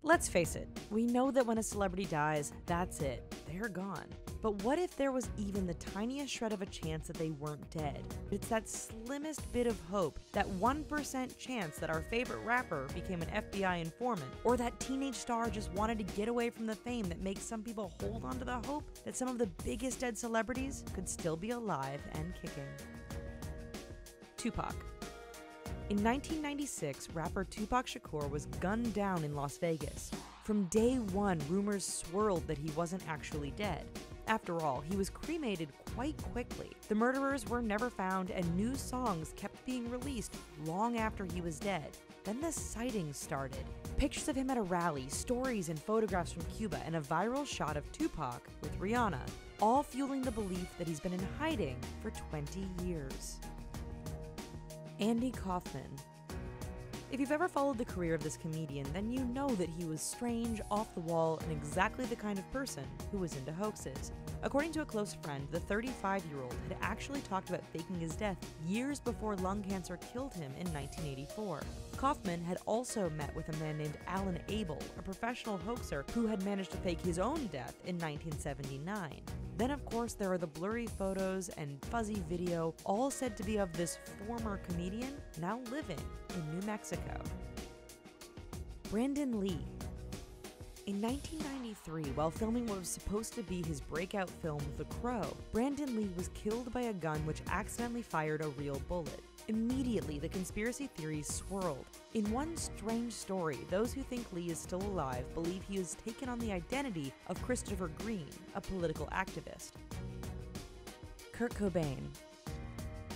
Let's face it, we know that when a celebrity dies, that's it, they're gone. But what if there was even the tiniest shred of a chance that they weren't dead? It's that slimmest bit of hope, that 1% chance that our favorite rapper became an FBI informant, or that teenage star just wanted to get away from the fame that makes some people hold on to the hope that some of the biggest dead celebrities could still be alive and kicking. Tupac. In 1996, rapper Tupac Shakur was gunned down in Las Vegas. From day one, rumors swirled that he wasn't actually dead. After all, he was cremated quite quickly. The murderers were never found, and new songs kept being released long after he was dead. Then the sightings started. Pictures of him at a rally, stories and photographs from Cuba, and a viral shot of Tupac with Rihanna, all fueling the belief that he's been in hiding for 20 years. Andy Kaufman. If you've ever followed the career of this comedian, then you know that he was strange, off the wall, and exactly the kind of person who was into hoaxes. According to a close friend, the 35-year-old had actually talked about faking his death years before lung cancer killed him in 1984. Kaufman had also met with a man named Alan Abel, a professional hoaxer who had managed to fake his own death in 1979. Then, of course, there are the blurry photos and fuzzy video, all said to be of this former comedian now living in New Mexico. Brandon Lee. In 1993, while filming what was supposed to be his breakout film, The Crow, Brandon Lee was killed by a gun which accidentally fired a real bullet. Immediately, the conspiracy theories swirled. In one strange story, those who think Lee is still alive believe he has taken on the identity of Christopher Green, a political activist. Kurt Cobain.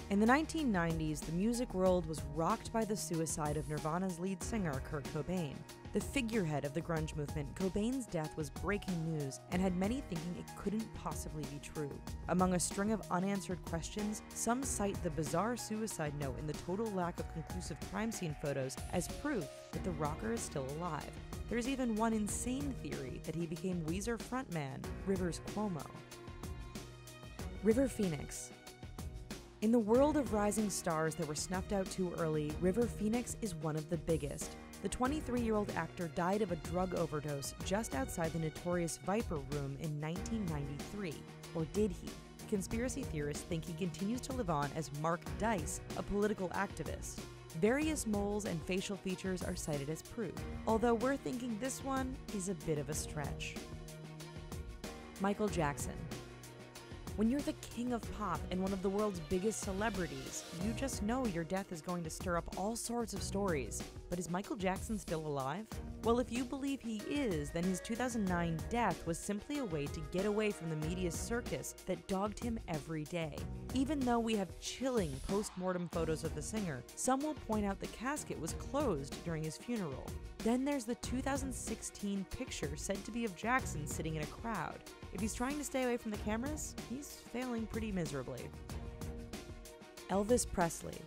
In the 1990s, the music world was rocked by the suicide of Nirvana's lead singer, Kurt Cobain. The figurehead of the grunge movement, Cobain's death was breaking news and had many thinking it couldn't possibly be true. Among a string of unanswered questions, some cite the bizarre suicide note and the total lack of conclusive crime scene photos as proof that the rocker is still alive. There's even one insane theory that he became Weezer frontman, Rivers Cuomo. River Phoenix. In the world of rising stars that were snuffed out too early, River Phoenix is one of the biggest. The 23-year-old actor died of a drug overdose just outside the notorious Viper Room in 1993. Or did he? Conspiracy theorists think he continues to live on as Mark Dice, a political activist. Various moles and facial features are cited as proof, although we're thinking this one is a bit of a stretch. Michael Jackson. When you're the king of pop and one of the world's biggest celebrities, you just know your death is going to stir up all sorts of stories. But is Michael Jackson still alive? Well, if you believe he is, then his 2009 death was simply a way to get away from the media's circus that dogged him every day. Even though we have chilling post-mortem photos of the singer, some will point out the casket was closed during his funeral. Then there's the 2016 picture said to be of Jackson sitting in a crowd. If he's trying to stay away from the cameras, he's failing pretty miserably. Elvis Presley.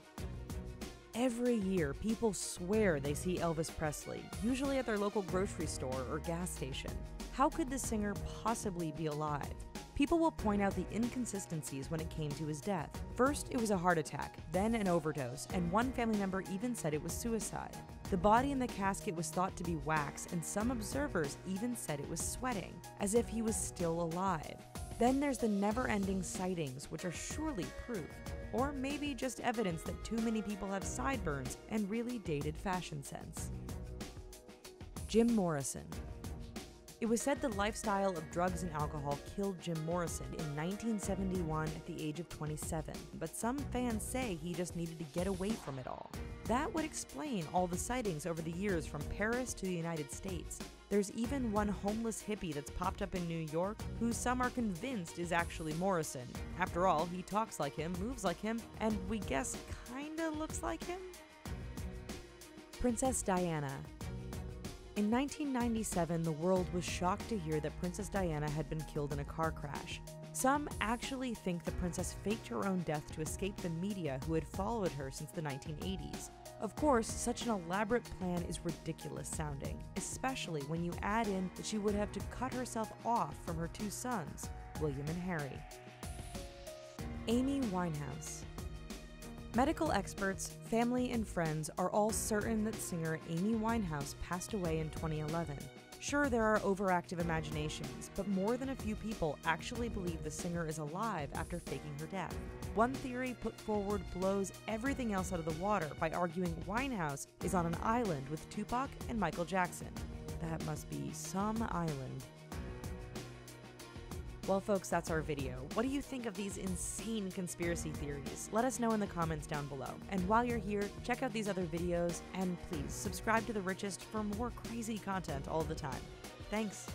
Every year, people swear they see Elvis Presley, usually at their local grocery store or gas station. How could the singer possibly be alive? People will point out the inconsistencies when it came to his death. First, it was a heart attack, then an overdose, and one family member even said it was suicide. The body in the casket was thought to be wax, and some observers even said it was sweating, as if he was still alive. Then there's the never-ending sightings, which are surely proof, or maybe just evidence that too many people have sideburns and really dated fashion sense. Jim Morrison. It was said the lifestyle of drugs and alcohol killed Jim Morrison in 1971 at the age of 27, but some fans say he just needed to get away from it all. That would explain all the sightings over the years from Paris to the United States. There's even one homeless hippie that's popped up in New York who some are convinced is actually Morrison. After all, he talks like him, moves like him, and we guess kinda looks like him? Princess Diana. In 1997, the world was shocked to hear that Princess Diana had been killed in a car crash. Some actually think the princess faked her own death to escape the media who had followed her since the 1980s. Of course, such an elaborate plan is ridiculous sounding, especially when you add in that she would have to cut herself off from her two sons, William and Harry. Amy Winehouse. Medical experts, family, and friends are all certain that singer Amy Winehouse passed away in 2011. Sure, there are overactive imaginations, but more than a few people actually believe the singer is alive after faking her death. One theory put forward blows everything else out of the water by arguing Winehouse is on an island with Tupac and Michael Jackson. That must be some island. Well, folks, that's our video. What do you think of these insane conspiracy theories? Let us know in the comments down below. And while you're here, check out these other videos, and please subscribe to The Richest for more crazy content all the time. Thanks.